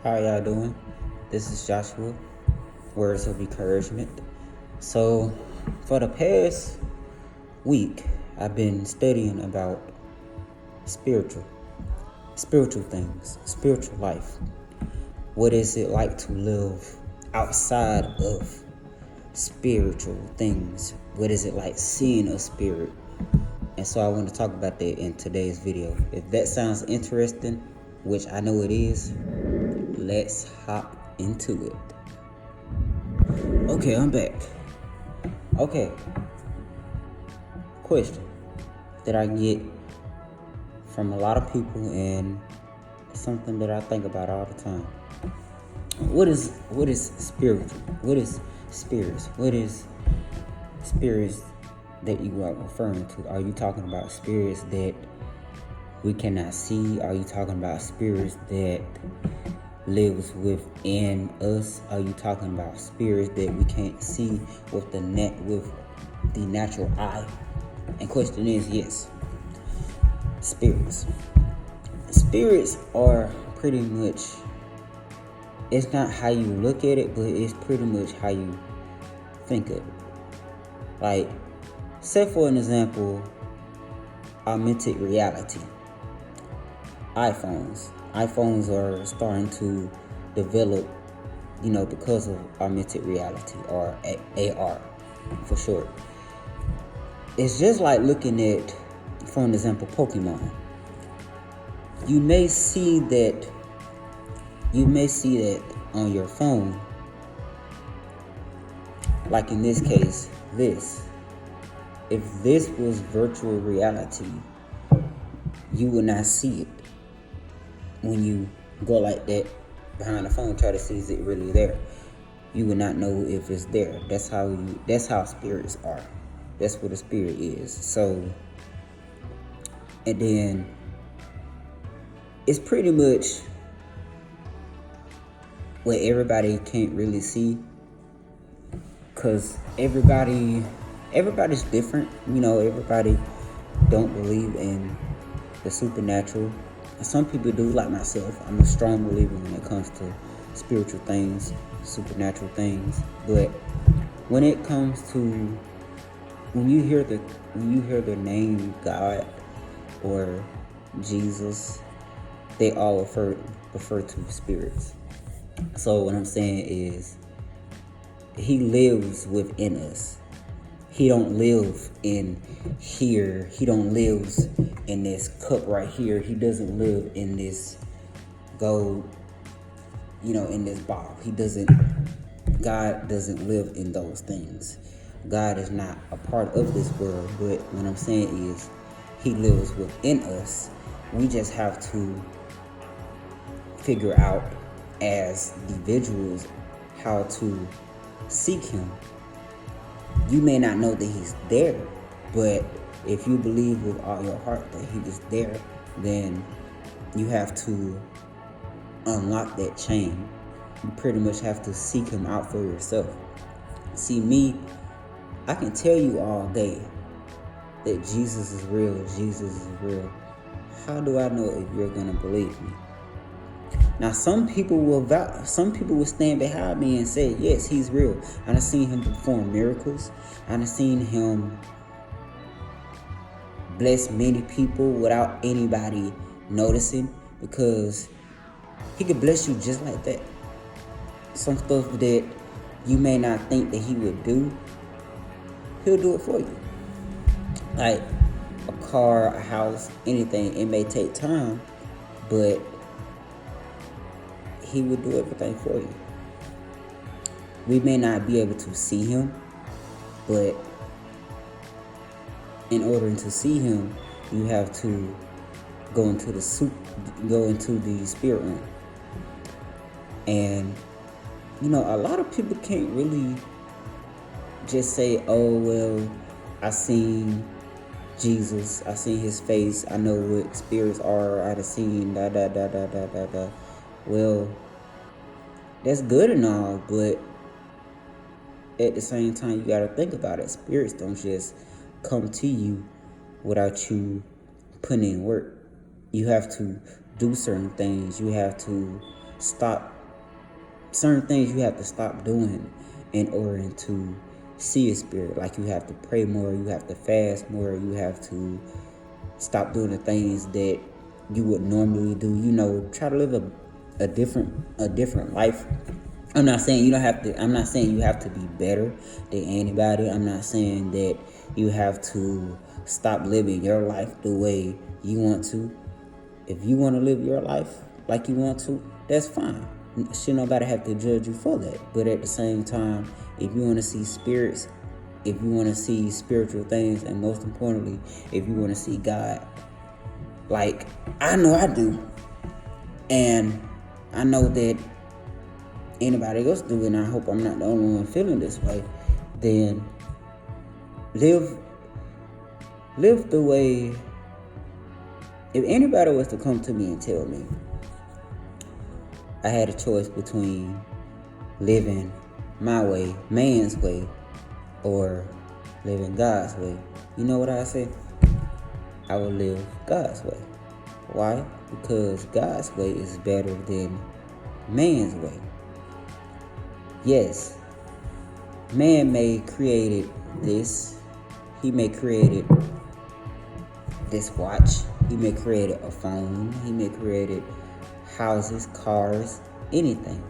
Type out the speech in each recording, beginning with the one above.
How y'all doing? This is Joshua, Words of Encouragement. So, for the past week, I've been studying about spiritual things, spiritual life. What is it like to live outside of spiritual things? What is it like seeing a spirit? And so I want to talk about that in today's video. If that sounds interesting, which I know it is, let's hop into it. Okay, I'm back. Okay. Question that I get from a lot of people, and something that I think about all the time. What is spiritual? What is spirits? What is spirits that you are referring to? Are you talking about spirits that we cannot see? Are you talking about spirits that lives within us? Are you talking about spirits that we can't see with the natural eye? And question is, yes, spirits. Spirits are pretty much, it's not how you look at it, but it's pretty much how you think of it. Like, say for an example, augmented reality. iPhones are starting to develop, because of augmented reality, or AR for short. It's just like looking at, for an example, Pokemon. You may see that on your phone, like in this case, if this was virtual reality, you would not see it. When you go like that behind the phone, try to see is it really there, you would not know if it's there. That's how spirits are. That's what a spirit is. So, and then it's pretty much what everybody can't really see, because everybody's different. Everybody don't believe in the supernatural. Some people do, like myself. I'm a strong believer when it comes to spiritual things, supernatural things. But when it comes to, when you hear the name God or Jesus, they all refer to spirits. So what I'm saying is, He lives within us. He don't live in here. He don't live in this cup right here. He doesn't live in this gold, in this bottle. God doesn't live in those things. God is not a part of this world. But what I'm saying is, He lives within us. We just have to figure out as individuals how to seek Him. You may not know that He's there, but if you believe with all your heart that He is there, then you have to unlock that chain. You pretty much have to seek Him out for yourself. See, me, I can tell you all day that Jesus is real. Jesus is real. How do I know if you're gonna believe me? Now, some people will stand behind me and say, yes, He's real. I've seen Him perform miracles. I've seen Him bless many people without anybody noticing, because He could bless you just like that. Some stuff that you may not think that He would do, He'll do it for you. Like a car, a house, anything. It may take time, but He will do everything for you. We may not be able to see Him, but in order to see Him, you have to go into the spirit realm. And a lot of people can't really just say, oh, well, I seen Jesus, I seen His face, I know what spirits are, I've seen da da da da da da da. Well, that's good and all, but at the same time, you gotta think about it. Spirits don't just come to you without you putting in work. You have to do certain things. You have to stop certain things you have to stop doing in order to see a spirit. Like you have to pray more, you have to fast more, you have to stop doing the things that you would normally do. Try to live a different life. I'm not saying I'm not saying you have to be better than anybody. I'm not saying that you have to stop living your life the way you want to. If you want to live your life like you want to, that's fine. Should nobody have to judge you for that. But at the same time, if you want to see spirits, if you want to see spiritual things, and most importantly, if you want to see God, like I know I do, and I know that anybody else do, and I hope I'm not the only one feeling this way, then live the way. If anybody was to come to me and tell me I had a choice between living my way, man's way, or living God's way, you know what I say? I will live God's way. Why? Because God's way is better than man's way. Yes, man may created this. He may created this watch. He may created a phone. He may created houses, cars, anything.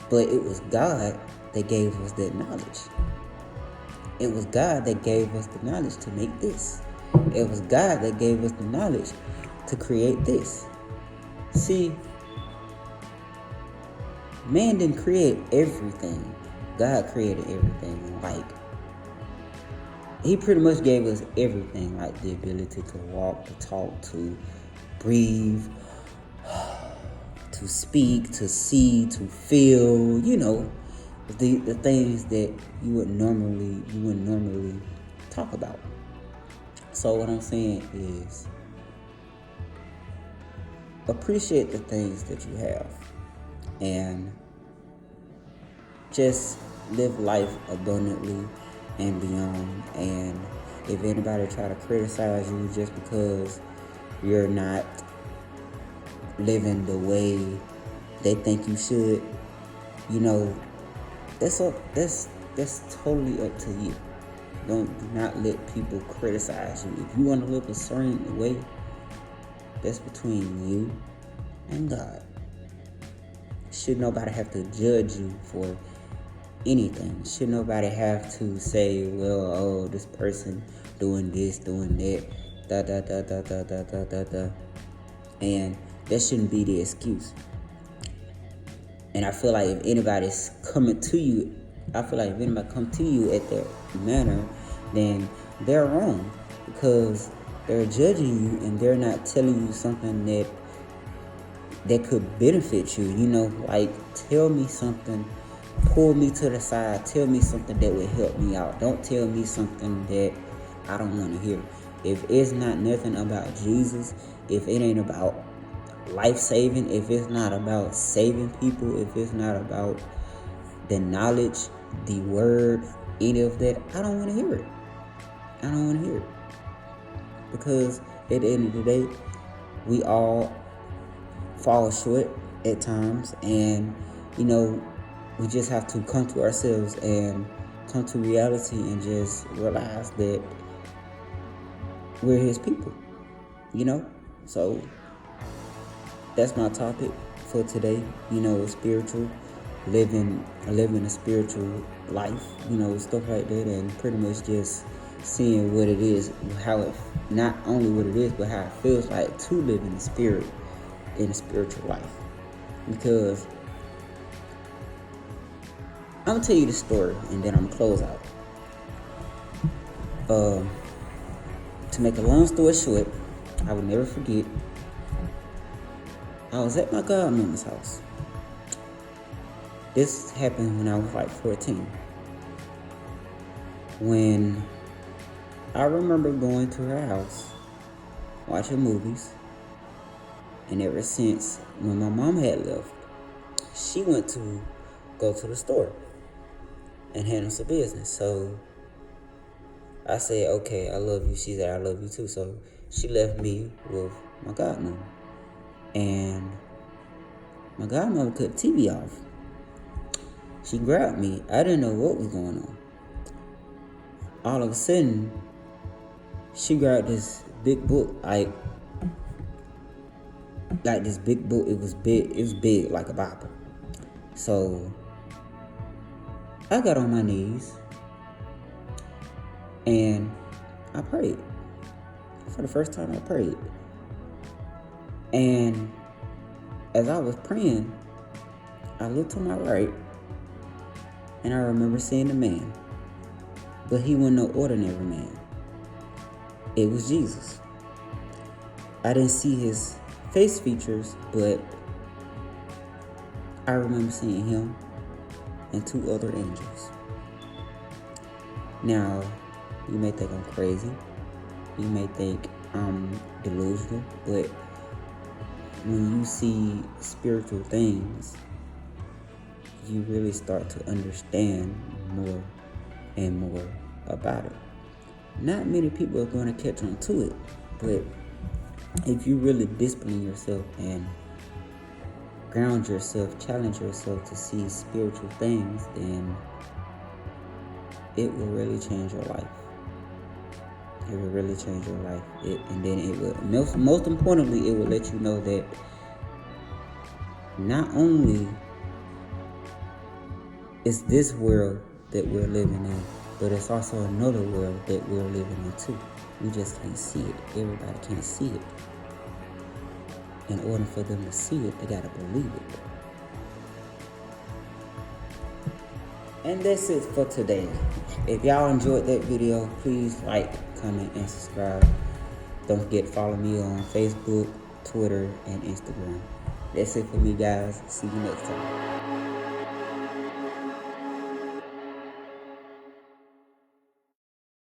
But it was God that gave us that knowledge. It was God that gave us the knowledge to make this. It was God that gave us the knowledge to create this. See, man didn't create everything. God created everything. Like, he pretty much gave us everything, like the ability to walk, to talk, to breathe, to speak, to see, to feel, the things that you wouldn't normally talk about. So what I'm saying is, appreciate the things that you have and just live life abundantly and beyond. And if anybody try to criticize you just because you're not living the way they think you should, that's totally up to you. Do not let people criticize you. If you want to live a certain way, that's between you and God. Should nobody have to judge you for anything. Should nobody have to say, well, oh, this person doing this, doing that, da da da da da da da da da. And that shouldn't be the excuse. And I feel like if anybody's coming to you, if anybody come to you at that manner, then they're wrong, because they're judging you and they're not telling you something that could benefit you. Like, tell me something, pull me to the side, tell me something that would help me out. Don't tell me something that I don't want to hear. If it's not nothing about Jesus, if it ain't about life saving, if it's not about saving people, if it's not about the knowledge, the word, any of that, I don't want to hear it. I don't want to hear it. Because at the end of the day, we all fall short at times, and we just have to come to ourselves and come to reality and just realize that we're his people. So that's my topic for today. Spiritual, living a spiritual life, stuff like that, and pretty much just seeing what it is, how it, not only what it is, but how it feels like to live in the spirit, in a spiritual life. Because I'm gonna tell you the story and then I'm gonna close out. To make a long story short, I will never forget, I was at my godmother's house. This happened when I was like 14. When I remember going to her house, watching movies, and ever since when my mom had left, she went to go to the store and handle some business. So I said, okay, I love you. She said, I love you too. So she left me with my godmother. And My godmother cut the TV off. She grabbed me. I didn't know what was going on. All of a sudden, she grabbed this big book, like this big book. It was big like a Bible. So I got on my knees and I prayed. For the first time I prayed. And as I was praying, I looked to my right and I remember seeing a man. But he wasn't no ordinary man. It was Jesus. I didn't see his face features, but I remember seeing him and 2 other angels. Now, you may think I'm crazy. You may think I'm delusional, but when you see spiritual things, you really start to understand more and more about it. Not many people are going to catch on to it, but if you really discipline yourself and ground yourself, challenge yourself to see spiritual things, then it will really change your life. It will really change your life. And then it will, most importantly, it will let you know that not only is this world that we're living in, but it's also another world that we're living in too. We just can't see it. Everybody can't see it. In order for them to see it, they gotta believe it. And that's it for today. If y'all enjoyed that video, please like, comment, and subscribe. Don't forget to follow me on Facebook, Twitter, and Instagram. That's it for me, guys. See you next time.